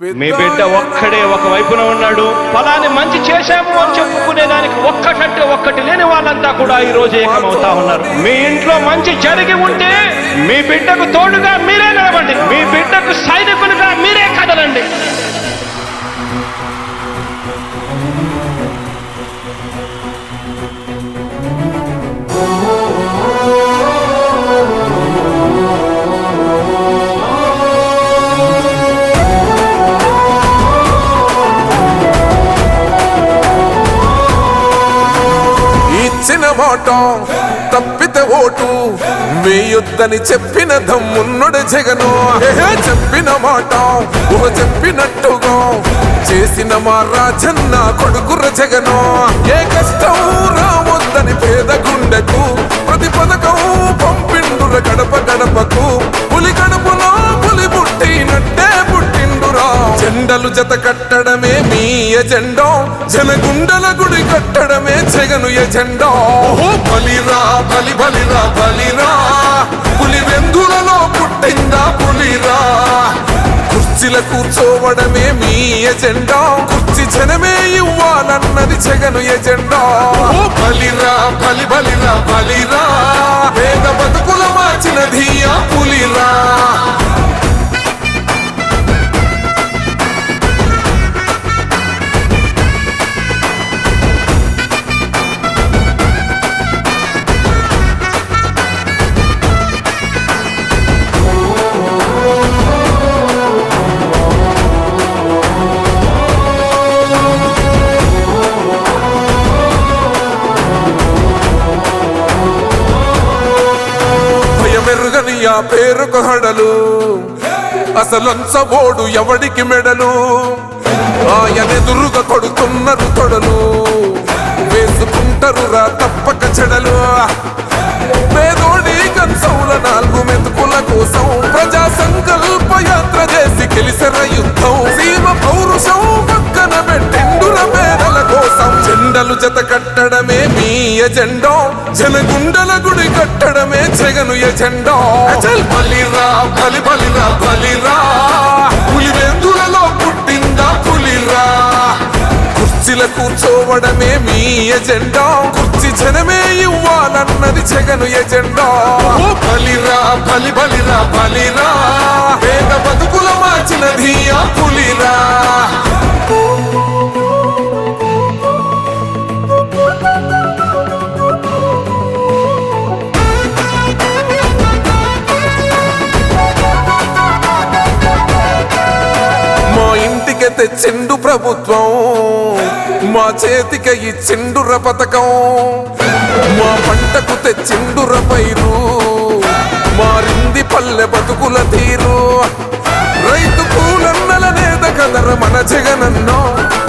మీ బిడ్డ ఒక్కడే ఒక వైపున ఉన్నాడు. ఫలాన్ని మంచి చేశాము అని చెప్పుకునేదానికి ఒక్కటంటే ఒక్కటి లేని వాళ్ళంతా కూడా ఈ రోజు ఏకమవుతా ఉన్నారు. మీ ఇంట్లో మంచి జరిగి ఉంటే మీ బిడ్డకు తోడుగా మీరే నిలబండి, మీ బిడ్డకు సైనికులుగా మీరే కదలండి. ఇచ్చిన మాట తప్పితే ఓటు వేయొద్దని చెప్పిన దమ్మున్నడు జగను. చెప్పిన మాట చెప్పినట్టుగా చేసిన మా రాజన్న కొడుకుర జగను. ఏ కష్టం రావద్దని పేద గుండెకు ప్రతి పథకం పంపిండుర గడప గడపకు. పులి గడపలో పులి పుట్టినట్టే పుట్టిండురా. జెండలు జత కట్టడమే మీ ఎజెండా, జనగుండల గుడి కట్టడమే జగను ఎజెండా. బలిరా బలి బలిరా బలిరా, పులి వెందులలో పుట్టిందా పులిరా. కుర్చీల కూర్చోవడమే మీ ఎజెండా, కుర్చీ జనమే ఇవ్వాలన్నది జగను ఎజెండా. బలిరా బలి బలిరా బలిరా, పేద బతుకుల మార్చినది ఆ పులిరా. మెరుగని ఆ పేరుకు హడలు, అసలంచబోడు ఎవడికి మెడలు. ఆయనెదురుగా కొడుతున్నారు తొడలు, వేసుకుంటారు రా తప్పక చెడలు. పేదోడి కంచంల 4 మెతుకుల కోసం ప్రజా సంకల్ప యాత్ర చేసి గెలిసెర యుద్ధం. సీమ పౌరుషం పక్కన పెట్టిండుర పేదల కోసం. జెండలు జత కట్టడమే మీ ఎజెండా, జనగుండల గుడి కట్టడమే జగను ఎజెండా. బలిరా బలి బలిరా బలిరా, పులి వెందులలో పుట్టిందా పులిరా. కుర్చీల కూర్చోవడమే మీ ఎజెండా, కుర్చీ జనమే ఇవ్వాలన్నది జగను ఎజెండా. బలిరా బలి బలిరా బలిరా, పేద బతుకుల మార్చినది ఆ పులిరా. తెచ్చిండు ప్రభుత్వం, మా చేతికి ఇచ్చిండుర పథకం. మా పంటకు తెచ్చిండుర పైరు, మారింది పల్లె బతుకుల తీరు. రైతు కూలన్నల నేత కదర మన జగనన్నో,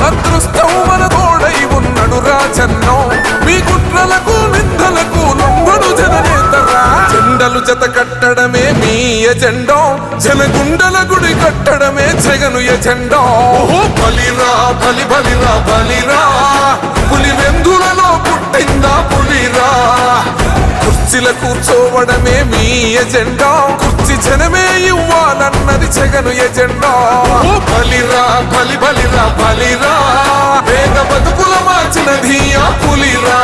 అదృష్టం మన తోడై ఉన్నడు రాజన్నో. మీ కుట్రలకు నిందలకు లొంగడు జననేతరా. జెండలు జత కట్టడమే మీ ఎజెండా, జనగుండల గుడి కట్టడమే జగను ఎజెండా. బలిరా బలి బలిరా బలిరా, పులి వెందులలో పుట్టిందా పులిరా. కుర్చీల కూర్చోవడమే మీ ఎజెండా, కుర్చీ జనమే ఇవ్వాలన్నది జగను ఎజెండా. బలిరా బలి బలిరా బలిరా, పేద బతుకుల మార్చినది ఆ పులిరా.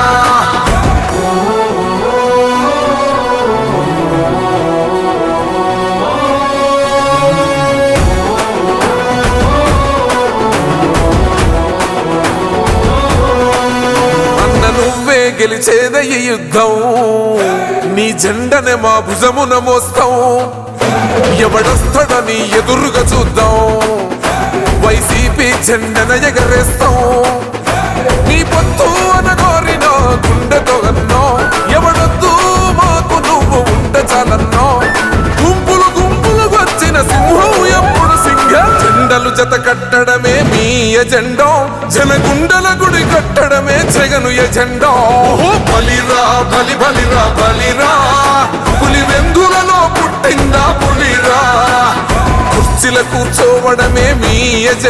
గెలిచేద ఈ యుద్ధం, నీ జెండనే మా భుజమున మోస్తాం. ఎవడొస్తాడని ఎదురుగా చూద్దాం, వైసీపీ జెండన ఎగరేస్తాం. నీ పొత్తు అనగోరిన గుండెతో అన్నో, ఎవడొద్దు మాకు నువ్వు ఉంటే చాలన్నో. గుంపులు గుంపులు వచ్చిన సింహం ఎప్పుడు సింహ. జెండలు జత కట్టడమే మీ ఎజెండా, జనగుండల గుడి కట్టడమే జగను ఎజెండా. బలిరా బలి బలిరా బలిరా, పులి వెందులలో పుట్టిందా పులిరా. కుర్చీల కూర్చోవడమే మీ ఎజెండా.